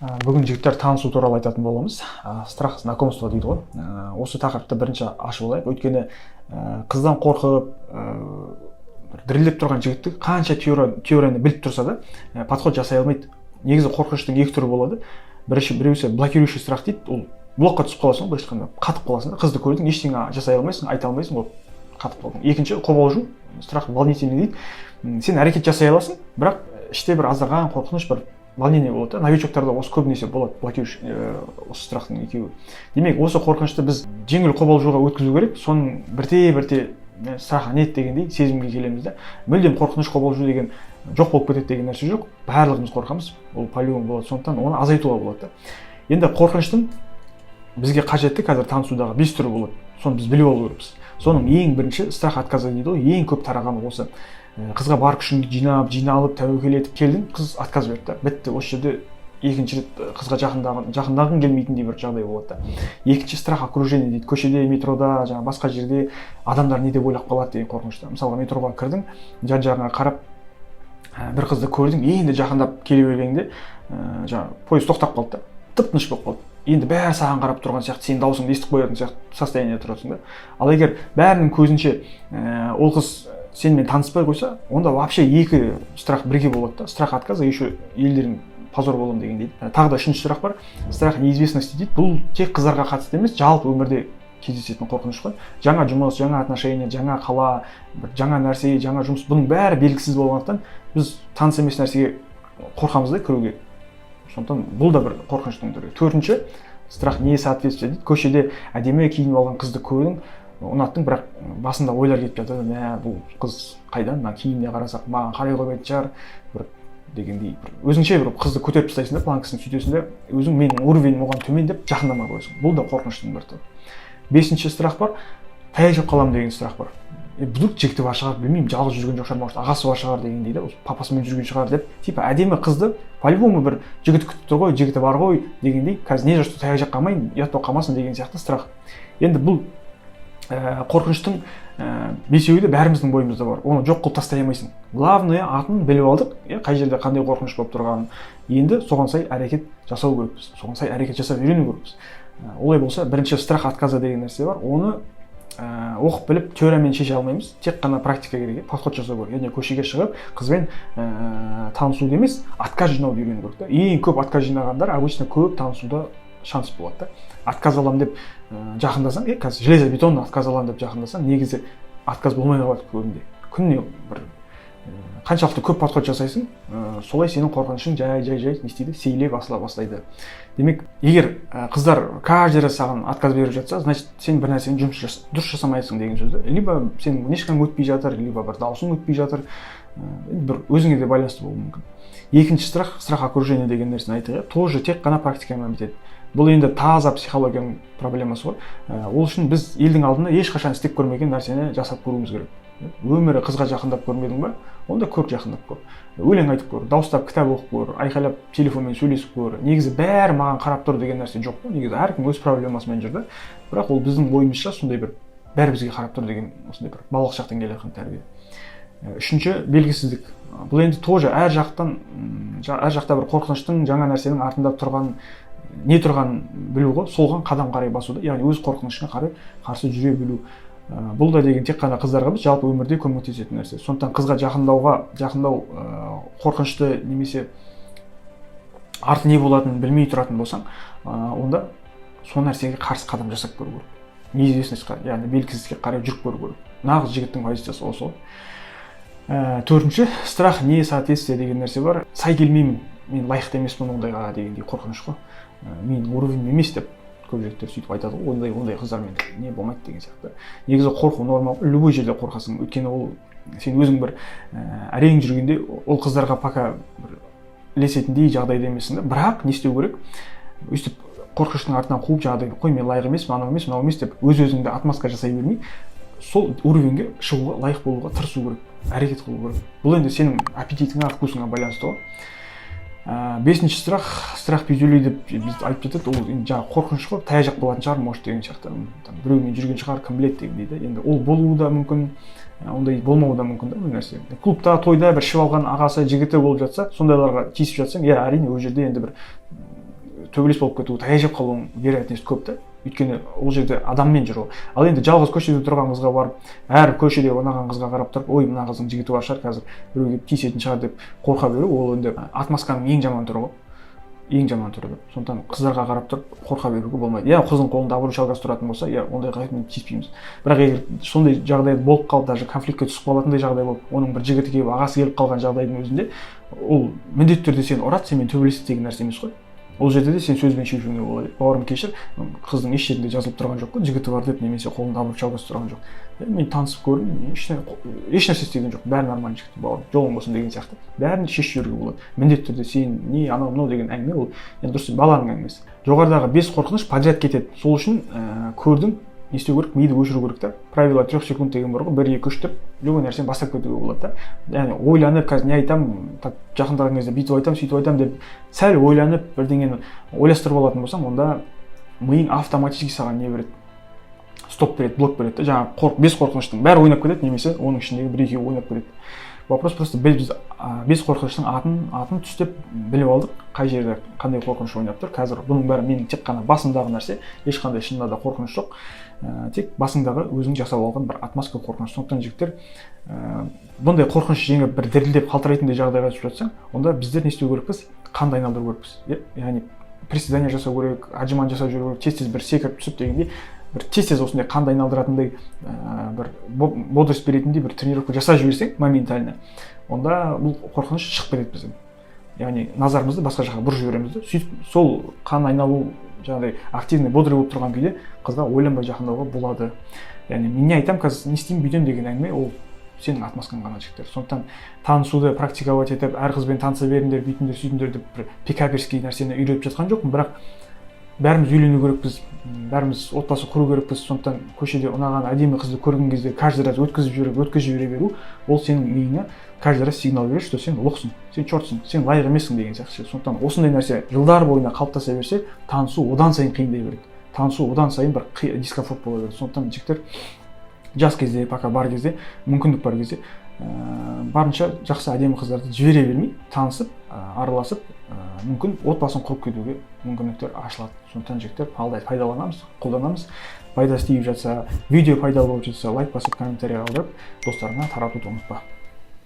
Бүгін жігіттер танысу туралы айтатын боламыз. Страх знакомства дейді ғой. Осы тақырыпты бірінші ашып алайық. Өйткені қыздан қорқып, дірілдеп тұрған жігітті қанша теорияны біліп тұрса да, подход жасай алмайды. Негізі қорқыныштың екі түрі болады. Біреусі блокирующий страх дейді. Ол блокқа түсіп қаласың, былайша айтқанда қатып қаласың. Қызды көрдің, ештеңе жасай алмайсың, айта алмайсың, ол қатып қалдың. Екінші қобалжу, страх волнительный дейді. Сен әрекет жасай аласың, бірақ іште бір аздаған қорқыныш, бір волнение болады. Новичоктарда осы көбінесе болады, блокирующий осы страхтың екеуі. Демек, осы қорқынышты біз жеңіл қобалжуға өткізу керек. Соның бірте страх нет дегендей сезімге келеміз да. Мүлдем қорқыныш қобалжу деген жоқ болып кетеді деген нәрсе жоқ. Барлығымыз қорқамыз. Ол по-любому болады. Сондықтан оны азайтуға болады да. Енді қорқыныштың бізге қажетті қазір танысудағы 5 түрі болады. Соны біз біліп алу керекпіз. Соның ең бірінші страх отказа дейді ғой, ең көп тарағаны осы. Қызға бар күшіңді жиналып, тәуекел етіп келдің, қыз отказ берді да. Бітті, осы жерде екінші рет қызға жақындағың келмейтіндей бір жағдай болады да. Екінші страх окружения дейді. Көшеде, метрода, жаңа басқа жерде адамдар не деп ойлап қалады деген қорқынышта. Мысалға метроға кірдің, жан-жағыңа қарап, бір қызды көрдің, енді жақындап келе бергенде, жаңа пойыз тоқтап қалды да. Тып-тыныш болып қалды. Енді бәрі саған қарап тұрған сияқты, сен даусыңды естіп қоятын сияқты состояниеде тұрасың да. Ал егер бәрінің көзінше ол қыз сенімен таныспай қойса, онда вообще екі страх бірге болады да. Страх отказа, еще елдерің позор боламын деген дейді. Тағы да үшінші сұрақ бар. Страх неизвестности дейді. Бұл тек қыздарға қатысты емес, жалпы өмірде кездесетін қорқыныш қой. Жаңа жұмыс, жаңа отношения, жаңа қала, жаңа нәрсе, жаңа жұмыс, бұның бәрі белгісіз болғандықтан біз таныс емес нәрсеге қорқамыз да кіруге. Сондықтан бұл да бір қорқыныштың түрі. Төртінші, страх несоответствие дейді. Көшеде әдемі киініп алған қызды көрдің, ұнаттың, бірақ басында ойлар кетіп жатады. Бұл қыз қайдан, киіміне қарасақ, маған қарай қоймайтын шығар, бір дегендей. Өзіңше бір қызды көтеріп тастайсың да, планкасын сөйтесің да, өзің менің уровенім оған төмен деп жақындамай қоясың. Бұл да қорқыныштың бір түрі. Бесінші страх бар, таяқ жеп қаламын деген страх бар. Бұдық жігіті бар шығар, білмеймін, жалғыз жүрген жоқ шығар, может ағасы бар шығар деген дейді, папасымен жүрген шығар деп, типа әдемі қызды по-любому бір жігіт күтіп тұр ғой, жігіті бар ғой дегендей, қазір не жүрсе таяқ жеп қалмайын, ұят болып қалмасын деген сияқты страх. Енді бұл қорқыныштың бесеуі де бәріміздің бойымызда бар. Оны жоқ қылып тастай алмайсың. Главное, атын біліп алдық, қай жерде қандай қорқыныш болып тұрғанын. Енді соған сай әрекет жасау керекпіз. Соған сай әрекет жасап үйрену керекпіз. Олай болса, бірінші страх отказа деген нәрсе бар. Оны оқып біліп теориямен шеше алмаймыз. Тек қана практика керек, подход жасау керек. Яғни көшеге шығып, қызбен танысуды емес, отказ жинауды үйрену керек. Ең көп отказ жинағандар обычно көп танысуда шанс болады да. Отказ аламын деп жақындасаң, қазір железобетонный отказ аламын деп жақындасаң, негізі отказ болмай қалады көбінде. Күніне бір қаншалықты көп подход жасайсың, солай сенің қорқынышың жай не істейді, сейіле басыла бастайды. Демек, егер қыздар каждый раз саған отказ беріп жатса, значит, сен бір нәрсені дұрыс жасамайсың деген сөзді. Либо сен ешқандай өтпей жатыр, либо бір даусың өтпей жатыр, бір өзіңе де байланысты болуы мүмкін. Екінші страх окружения деген нәрсені айтайық, тоже тек қана практикамен бітеді. Бұл енді таза психологияның проблемасы ғой. Ол үшін біз елдің алдында ешқашан істеп көрмеген нәрсені жасап көруіміз керек. Өмірі қызға жақындап көрмедің ба? Онда көріп жақындап көр. Өлең айтып көр, дауыстап кітап оқып көр, айқайлап телефонмен сөйлесіп көр. Негізі бәрі маған қарап тұр деген нәрсе жоқ қой. Негізі әркім өз проблемасымен жүрді. Бірақ ол біздің ойымызша сондай бір бәрі бізге қарап тұр деген осындай бір балалық шақтан келе жатқан тәрбие. Үшінші, белгісіздік. Бұл енді тоже әр жақта бір қорқыныштың, жаңа нәрсенің артында тұрған не тұрғанын білу ғой, солған қадам қарай басуды, яғни өз қорқынышына қарай қарсы жүре білу. Бұл да деген тек қана қыздарға емес, жалпы өмірде көмектесетін нәрсе. Сондықтан қызға жақындау қорқынышты немесе арты не болатынын білмей тұратын болсаң, онда сол нәрсеге қарсы қадам жасап көру керек. Неизвестностьқа, яғни белгісіздікке қарай жүріп көру керек. Нағыз жігіттің позициясы осы ғой. Төртінші, страх несоответствие деген нәрсе бар. Сай келмеймін, мен лайықты емеспін ондайға дегендей қорқыныш қой. Мен уровень емес деп көп жігіттер сөйтіп айтады ғой, ондай қыздармен не болмайды деген сияқты. Негізі қорқу нормал, любой жерде қорқасың. Өйткені ол сен өзің бір әрең жүргенде ол қыздарға пока бір ілесетіндей жағдайда емессің да. Бірақ не істеу керек? Өйстіп қорқыныштың артынан қуып жағдай, қой мен лайық емес, мынау емес деп өз-өзіңді отмазка жасай бермей, сол уровеньге шығуға, лайық болуға тырысу керек, әрекет қылу керек. Бұл енді сенің аппетитіңа, вкусыңа байланысты ғой. Бесінші страх пизюлей деп біз айтып жатады, ол жаңағы қорқыныш қой, таяқ жеп қалатын шығар, может деген сияқты. Біреумен жүрген шығар, кім біледі деген дейді. Енді ол болуы да мүмкін, ондай болмауы да мүмкін да бұл нәрсе. Клубта, тойда бір ішіп алған ағасы, жігіті болып жатса, сондайларға тиісіп жатсаң, әрине ол жерде енді бір төбелес болып кету, таяжап қалуың вероятность көп та. Өйткені ол жерде адаммен жүр ол. Ал енді жалғыз көшеде тұрған қызға барып, әр көшеде ұнаған қызға қарап тұрып, ой, мына қыздың жігіті бар шығар, қазір біреуге тиісетін шығар деп қорқа беру, ол енді отмазканың ең жаман түрі ғой. Ең жаман түрі. Сондықтан қыздарға қарап тұрып қорқа беруге болмайды. Я қыздың қолында обручалкасы тұратын болса, я ондайға айтпаймын, тиіспейміз. Бірақ егер сондай жағдай болып қалып, даже конфликтке түсіп қалатындай жағдай болып, оның бір жігіті келіп, ағасы келіп қалған жағдайдың өзінде, ол міндетті түрде сені ұрады, сенімен төбелеседі деген нәрсе емес қой. Ол жерде де сен сөзбен шешуіңе болады. Бауырым кешір, қыздың еш жерінде жазылып тұрған жоқ қой, жігіті бар деп, немесе қолында обручалкасы тұрған жоқ. Мен танысып көрдім, еш нәрсе істеген жоқ, бәрі нормальный жігіт, бауырым, жолың болсын деген сияқты. Бәрін шешіп жүруге болады. Міндетті түрде сен не анау мынау деген әңгіме, ол енді дұрыс баланың әңгімесі. Жоғарыдағы 5 қорқыныш подряд кетеді. Сол үшін көрдің, не істеу керек, миды өшіру керек та. Правило 3 секунд деген бар ғой, 1 2 3 деп любой нәрсені бастап кетуге болады да. Яғни ойланып, қазір не айтамын, жақындаған кезде бүйтіп айтамын, сөйтіп айтамын деп сәл ойланып, бірдеңені ойластырып алатын болсаң, онда миың автоматически саған не береді? Стоп береді, блок береді да. Жаңағы 5 қорқыныштың бәрі ойнап кетеді, немесе оның ішіндегі 1-2 ойнап кетеді. Вопрос просто біз 5 қорқыныштың атын түстеп біліп алдық, қай жерде қандай қорқыныш ойнап тұр. Қазір бұның бәрі менің тек қана басымдағы нәрсе, ешқандай шынында да қорқыныш жоқ. Тек басыңдағы өзің жасап алған бір отмазка қорқыныш. Сондықтан жігіттер, бұндай қорқыныш жеңіп бір дірілдеп қалтырайтындай жағдайға түсіп жатсаң, онда біздер не істеу керекпіз? Қанды айналдыру керекпіз. Яғни приседания жасау керек, отжимание жасап жүру керек, тез-тез бір секіріп түсіп дегендей, бір тез-тез осындай қанды айналдыратындай бір бодрость беретіндей бір тренировка жасап жіберсең моментально, онда бұл қорқыныш шығып кетеді бізден. Яғни назарымызды басқа жаққа бұрып жібереміз да. Сөйтіп сол қан айналу жаңағыдай активный бодрый болып тұрған кезде қызға ойланбай жақындауға болады. Яғни мен не айтамын қазір, не істеймін бүйтемін деген әңгіме, ол сенің отмазкаң ғана жігіттер. Сондықтан танысуды практиковать етіп, әр қызбен таныса беріңдер, бүйтіңдер, сөйтіңдер деп бір пикаперский нәрсені үйретіп жатқан жоқпын, бірақ бәріміз үйлену керекпіз, бәріміз отбасы құру керекпіз. Сондықтан көшеде ұнаған әдемі қызды көрген кезде каждый раз өткізіп жібере беру, ол сенің миыңа каждый раз сигнал береді, что сен лохсың, сен чортсың, сен лайық емессің деген сияқты. Сондықтан осындай нәрсе жылдар бойына қалыптаса берсе, танысу одан сайын қиындай береді. Танысу одан сайын бір дискомфорт бола береді. Сондықтан жігіттер жас кезде, пока бар кезде, мүмкіндік бар кезде барынша жақсы әдемі қыздарды жібере бермей, танысып, араласып, мүмкін отбасын құрып кетуге мүмкіндіктер ашылады. Сондықтан жігіттер пайдаланамыз, қолданамыз. Пайдасы тиіп жатса, видео пайдалы болып жатса, лайк басып, комментарий қалдырып, достарыңа таратуды ұмытпа.